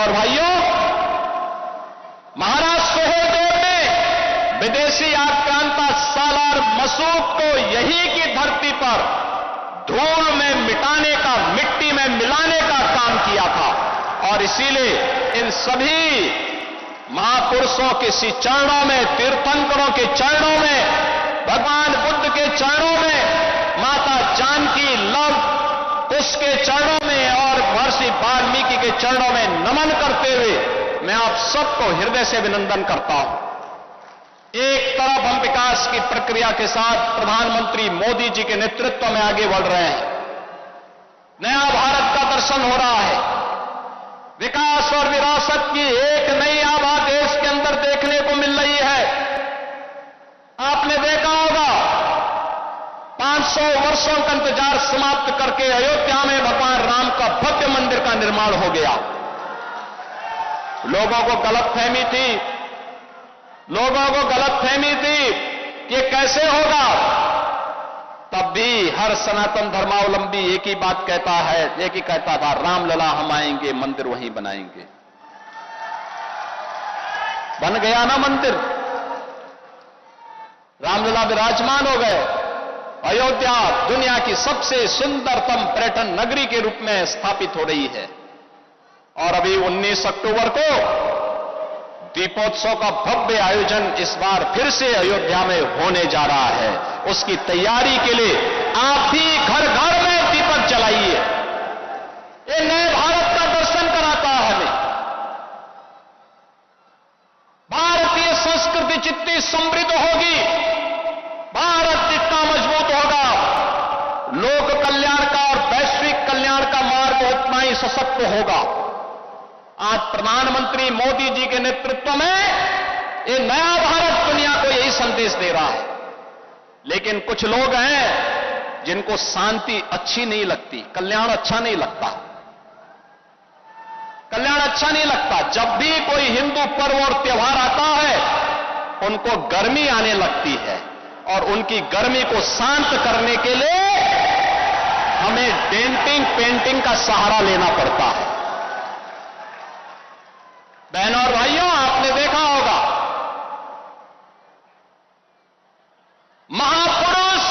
और भाइयों, महाराज सुहेलदेव ने विदेशी आक्रांता सालार मसूद को यही की धरती पर धूल में मिटाने का, मिट्टी में मिलाने का काम किया था। और इसीलिए इन सभी महापुरुषों के सी चरणों में, तीर्थंकरों के चरणों में, भगवान बुद्ध के चरणों में, माता जानकी, लव कुश के चरणों में और महर्षि वाल्मीकि के चरणों में नमन करते हुए मैं आप सबको हृदय से अभिनंदन करता हूं। एक तरफ हम विकास की प्रक्रिया के साथ प्रधानमंत्री मोदी जी के नेतृत्व में आगे बढ़ रहे हैं, नया भारत का दर्शन हो रहा है, विकास और विरासत की एक नई आभा देश के अंदर देखने को मिल रही है। आपने देखा होगा 500 वर्षों का इंतजार समाप्त करके अयोध्या में भगवान राम का भव्य मंदिर का निर्माण हो गया। लोगों को गलतफहमी थी कि ये कैसे होगा। तब भी हर सनातन धर्मावलंबी एक ही बात कहता है, एक ही कहता था, रामलला हम आएंगे, मंदिर वहीं बनाएंगे। बन गया ना मंदिर, रामलला विराजमान हो गए। अयोध्या दुनिया की सबसे सुंदरतम पर्यटन नगरी के रूप में स्थापित हो रही है। और अभी 19 अक्टूबर को दीपोत्सव का भव्य आयोजन इस बार फिर से अयोध्या में होने जा रहा है। उसकी तैयारी के लिए आप भी घर घर में दीपक जलाइए। ये नए भारत का दर्शन कराता है हमें। भारतीय संस्कृति जितनी समृद्ध होगी, भारत जितना मजबूत होगा, लोक कल्याण का और वैश्विक कल्याण का मार्ग उतना ही सशक्त होगा। आज प्रधानमंत्री मोदी जी के नेतृत्व में ये नया भारत दुनिया को यही संदेश दे रहा है। लेकिन कुछ लोग हैं जिनको शांति अच्छी नहीं लगती, कल्याण अच्छा नहीं लगता, कल्याण अच्छा नहीं लगता। जब भी कोई हिंदू पर्व और त्योहार आता है उनको गर्मी आने लगती है और उनकी गर्मी को शांत करने के लिए हमें डेंटिंग, पेंटिंग का सहारा लेना पड़ता है। बहनों और भाइयों, आपने देखा होगा महापुरुष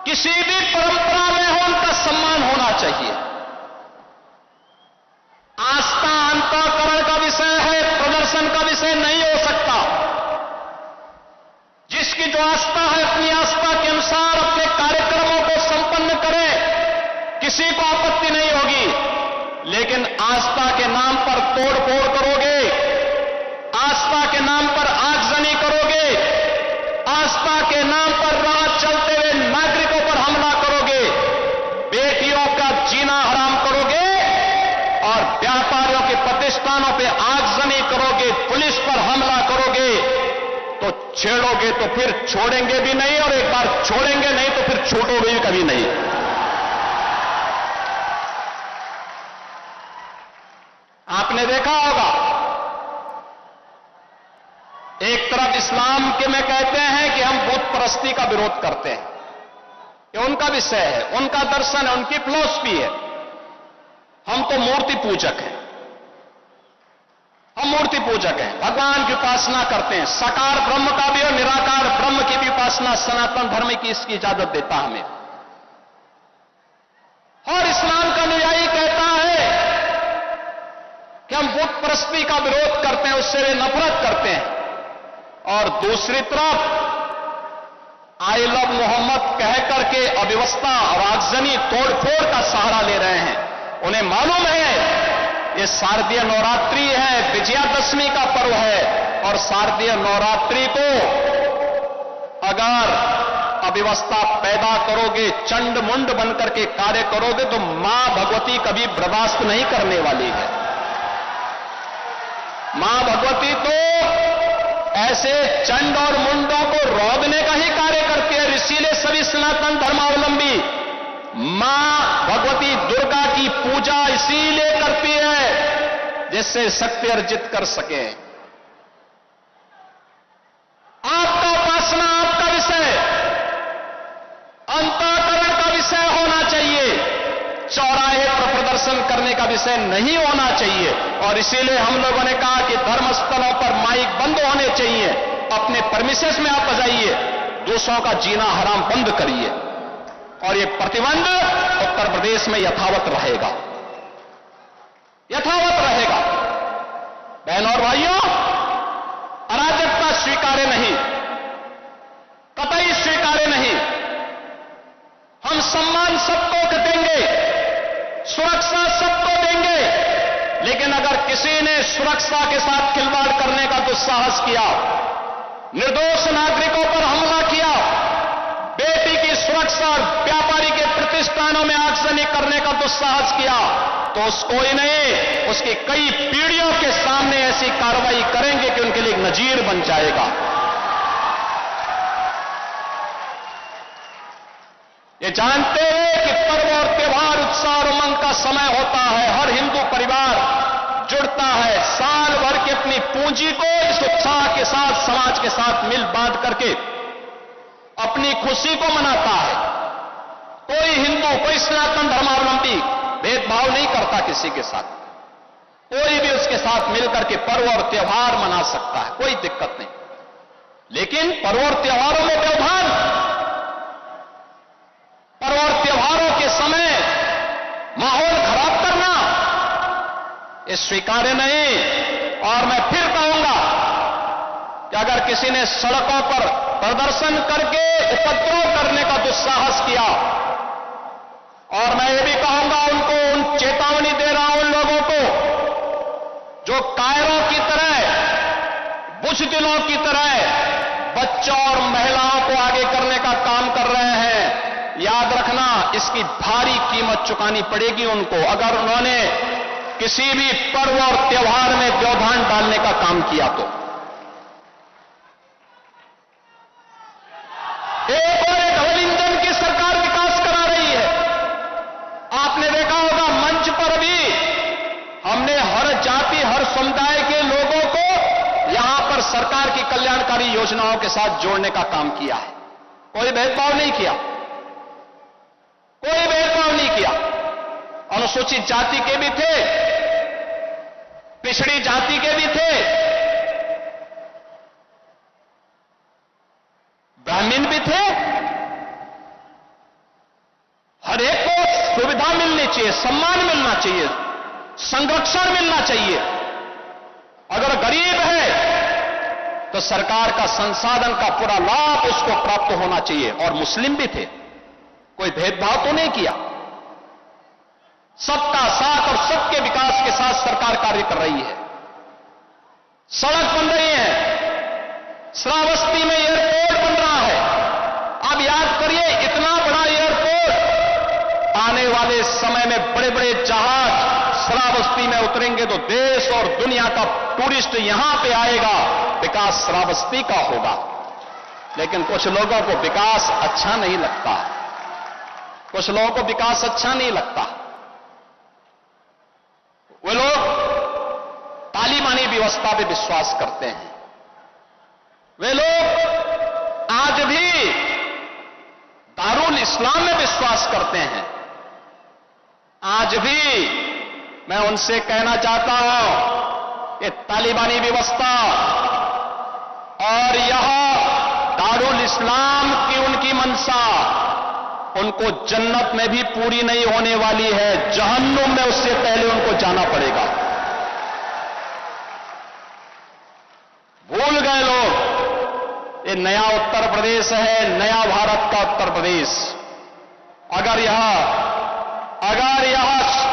किसी भी परंपरा में हो, उनका सम्मान होना चाहिए। आस्था अंतःकरण का विषय है, प्रदर्शन का विषय नहीं हो सकता। जिसकी जो आस्था है अपनी आस्था के अनुसार अपने कार्यक्रमों को संपन्न करे, किसी को आपत्ति नहीं होगी। लेकिन आस्था के नाम पर तोड़फोड़ करोगे, आस्था के नाम पर आगजनी करोगे, आस्था के नाम पर राह चलते हुए नागरिकों पर हमला करोगे, बेटियों का जीना हराम करोगे और व्यापारियों के प्रतिष्ठानों पे आगजनी करोगे, पुलिस पर हमला करोगे, तो छेड़ोगे तो फिर छोड़ेंगे भी नहीं, और एक बार छोड़ेंगे नहीं तो फिर छूटोगे भी कभी नहीं। आपने देखा होगा एक तरफ इस्लाम के में कहते हैं कि हम बुत परस्ती का विरोध करते हैं, ये उनका विषय है, उनका दर्शन है, उनकी फिलॉसफी है। हम तो मूर्ति पूजक हैं, हम मूर्ति पूजक हैं, भगवान की उपासना करते हैं। साकार ब्रह्म का भी और निराकार ब्रह्म की भी उपासना सनातन धर्म की इसकी इजाजत देता हमें। और इस्लाम का अनुयायी कहता है कि हम बुत परस्ती का विरोध करते हैं, उससे वे नफरत करते हैं। और दूसरी तरफ आई लव मोहम्मद कह करके अव्यवस्था और आगजनी तोड़फोड़ का सहारा ले रहे हैं। उन्हें मालूम है ये शारदीय नवरात्रि है, विजयादशमी का पर्व है, और शारदीय नवरात्रि को अगर अव्यवस्था पैदा करोगे, चंड मुंड बनकर के कार्य करोगे तो मां भगवती कभी बर्दाश्त नहीं करने वाली है। मां भगवती तो ऐसे चंड और मुंडों को रोकने का ही कार्य करती है। इसीलिए सभी सनातन धर्मावलंबी मां भगवती दुर्गा की पूजा इसीलिए करती है जिससे शक्ति अर्जित कर सके। आपका उपासना आपका विषय, अंतःकरण का विषय होना चाहिए। चौराहे पर प्रदर्शन प्रदर्शन करने का विषय नहीं होना चाहिए। और इसीलिए हम लोगों ने कहा कि धर्मस्थलों पर माइक बंद होने चाहिए, अपने परमिशंस में आप बजाइए, दूसरों का जीना हराम बंद करिए। और ये प्रतिबंध उत्तर प्रदेश में यथावत रहेगा, यथावत रहेगा। बहनों और भाइयों, अराजकता स्वीकार्य नहीं, कतई स्वीकार्य नहीं। हम सम्मान सबको देंगे, सुरक्षा सबको देंगे, लेकिन अगर किसी ने सुरक्षा के साथ खिलवाड़ करने का दुस्साहस किया, निर्दोष नागरिकों पर हमला किया, बेटी की सुरक्षा और व्यापारी के प्रतिष्ठानों में आगजनी करने का दुस्साहस किया, तो उसको ही नहीं, उसकी कई पीढ़ियों के सामने ऐसी कार्रवाई करेंगे कि उनके लिए एक नजीर बन जाएगा। ये जानते हैं कि पर्व और त्योहार, उत्साह और उमंग का समय होता है, हर हिंदू परिवार जुड़ता है, साल भर की अपनी पूंजी को इस उत्साह के साथ, समाज के साथ मिल बांट करके अपनी खुशी को मनाता है। कोई हिंदू, कोई सनातन धर्मावलंबी भेदभाव नहीं करता किसी के साथ, कोई भी उसके साथ मिलकर के पर्व और त्योहार मना सकता है, कोई दिक्कत नहीं। लेकिन पर्व और त्योहारों में व्यवधान, पर्व और त्योहारों के समय माहौल खराब करना, ये स्वीकार्य नहीं। और मैं फिर कहूंगा कि अगर किसी ने सड़कों पर प्रदर्शन करके उपद्रव करने का दुस्साहस किया, और मैं ये भी कहूंगा उनको, उन चेतावनी दे रहा हूं उन लोगों को जो कायरों की तरह, बुज़दिलों की तरह बच्चों और महिलाओं को आगे करने का काम कर रहे हैं, याद रखना इसकी भारी कीमत चुकानी पड़ेगी उनको, अगर उन्होंने किसी भी पर्व और त्योहार में व्यवधान डालने का काम किया तो। एक और एक डबल इंजन की सरकार विकास करा रही है। आपने देखा होगा मंच पर भी हमने हर जाति, हर समुदाय के लोगों को यहां पर सरकार की कल्याणकारी योजनाओं के साथ जोड़ने का काम किया है। कोई भेदभाव नहीं किया, कोई भेदभाव नहीं किया। अनुसूचित जाति के भी थे, पिछड़ी जाति के भी थे, ब्राह्मण भी थे। हर एक को सुविधा मिलनी चाहिए, सम्मान मिलना चाहिए, संरक्षण मिलना चाहिए। अगर गरीब है तो सरकार का संसाधन का पूरा लाभ उसको प्राप्त होना चाहिए। और मुस्लिम भी थे, कोई भेदभाव तो नहीं किया। सबका साथ और सबके विकास के साथ सरकार कार्य कर रही है। सड़क बन रही है, श्रावस्ती में एयरपोर्ट बन रहा है। अब याद करिए, इतना बड़ा एयरपोर्ट, आने वाले समय में बड़े बड़े जहाज श्रावस्ती में उतरेंगे तो देश और दुनिया का टूरिस्ट यहां पे आएगा, विकास श्रावस्ती का होगा। लेकिन कुछ लोगों को विकास अच्छा नहीं लगता, कुछ लोगों को विकास अच्छा नहीं लगता। वे लोग तालिबानी व्यवस्था पे विश्वास करते हैं। वे लोग आज भी दारुल इस्लाम में विश्वास करते हैं। आज भी मैं उनसे कहना चाहता हूं कि तालिबानी व्यवस्था और यह दारुल इस्लाम की उनकी मंशा उनको जन्नत में भी पूरी नहीं होने वाली है, जहन्नुम में उससे पहले उनको जाना पड़ेगा। भूल गए लोग, ये नया उत्तर प्रदेश है, नया भारत का उत्तर प्रदेश। अगर यह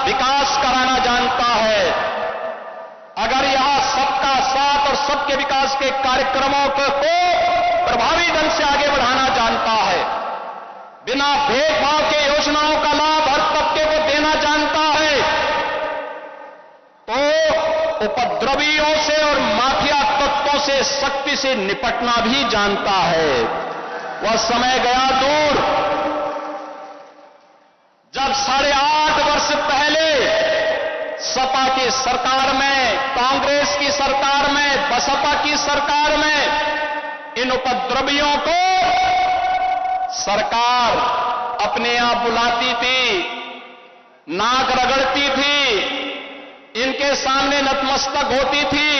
विकास कराना जानता है, अगर यह सबका साथ और सबके विकास के कार्यक्रमों को प्रभावी ढंग से आगे बढ़ाना जानता है, बिना भेदभाव के योजनाओं का लाभ हर तबके को देना जानता है, तो उपद्रवियों से और माफिया तत्वों से सख्ती से निपटना भी जानता है। वह समय गया दूर जब 8.5 वर्ष पहले सपा की सरकार में, कांग्रेस की सरकार में, बसपा की सरकार में इन उपद्रवियों को सरकार अपने आप बुलाती थी, नाक रगड़ती थी, इनके सामने नतमस्तक होती थी,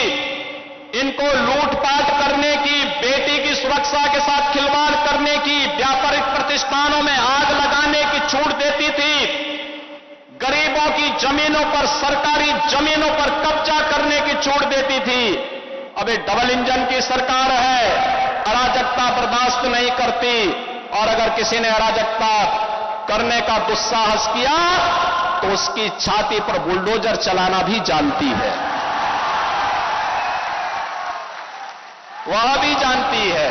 इनको लूटपाट करने की, बेटी की सुरक्षा के साथ खिलवाड़ करने की, व्यापारिक प्रतिष्ठानों में आग लगाने की छूट देती थी, गरीबों की जमीनों पर, सरकारी जमीनों पर कब्जा करने की छूट देती थी। अब ये डबल इंजन की सरकार है, अराजकता बर्दाश्त नहीं करती, और अगर किसी ने अराजकता करने का दुस्साहस किया तो उसकी छाती पर बुलडोजर चलाना भी जानती है, वह भी जानती है।